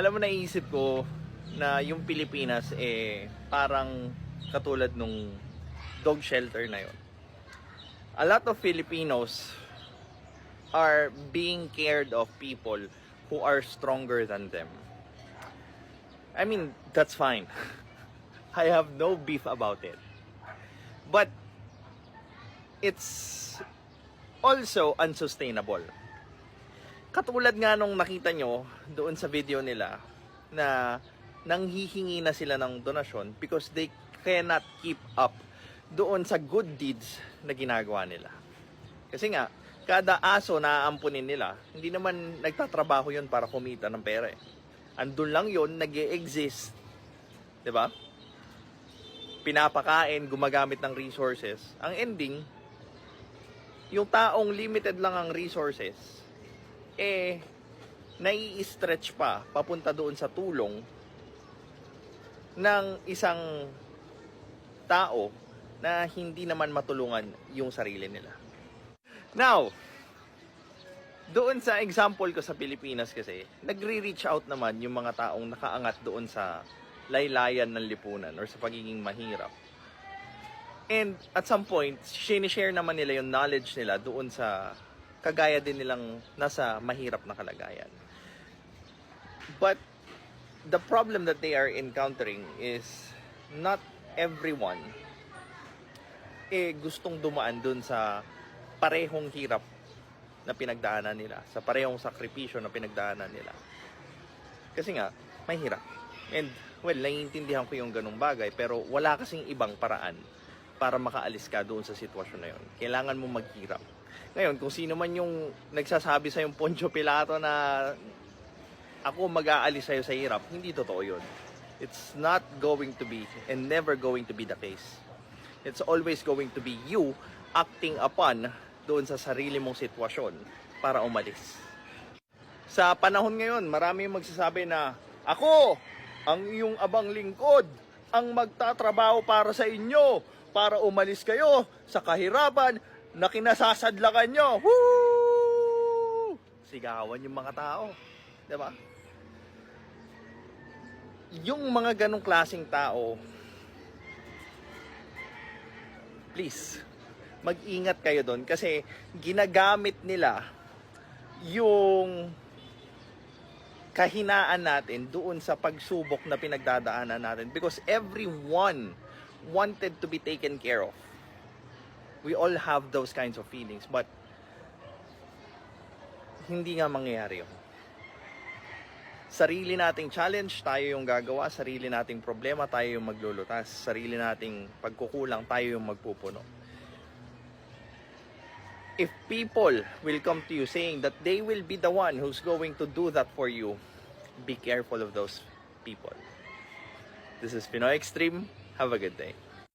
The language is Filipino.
Alam mo, naisip ko na yung Pilipinas parang katulad nung dog shelter na yon. A lot of Filipinos are being cared of people who are stronger than them. I mean, that's fine. I have no beef about it. But it's also unsustainable. Katulad nga nung nakita nyo doon sa video nila na nanghihingi na sila ng donasyon because they cannot keep up doon sa good deeds na ginagawa nila. Kasi nga, kada aso na aampunin nila, hindi naman nagtatrabaho yon para kumita ng pera. Andun lang yon, nag-e-exist. 'Di ba? Pinapakain, gumagamit ng resources. Ang ending, yung taong limited lang ang resources, nai-stretch pa papunta doon sa tulong ng isang tao na hindi naman matulungan yung sarili nila. Now, doon sa example ko sa Pilipinas kasi, nagre-reach out naman yung mga taong nakaangat doon sa laylayan ng lipunan or sa pagiging mahirap. And at some point, sinishare naman nila yung knowledge nila doon sa kagaya din nilang nasa mahirap na kalagayan. But the problem that they are encountering is not everyone gustong dumaan dun sa parehong hirap na pinagdaanan nila, sa parehong sakripisyo na pinagdaanan nila. Kasi nga, mahirap. And, well, naiintindihan ko yung ganung bagay, pero wala kasing ibang paraan para makaalis ka doon sa sitwasyon na yun. Kailangan mo maghirap. Ngayon, kung sino man yung nagsasabi sa yung Poncio Pilato na ako mag-aalis sa'yo sa hirap, hindi totoo yun. It's not going to be and never going to be the case. It's always going to be you acting upon doon sa sarili mong sitwasyon para umalis. Sa panahon ngayon, marami yung magsasabi na, ako, ang iyong abang lingkod, ang magtatrabaho para sa inyo, para umalis kayo sa kahirapan na kinasasadlakan nyo. Woo! Sigawan yung mga tao. Diba? Yung mga ganong klaseng tao, please, mag-ingat kayo doon kasi ginagamit nila yung kahinaan natin doon sa pagsubok na pinagdadaanan natin because everyone wanted to be taken care of. We all have those kinds of feelings but hindi nga mangyayari yun. Sarili nating challenge, tayo yung gagawa. Sarili nating problema, tayo yung maglulutas. Sarili nating pagkukulang, tayo yung magpupuno. If people will come to you saying that they will be the one who's going to do that for you, be careful of those people. This is Pinoy Extreme. Have a good day.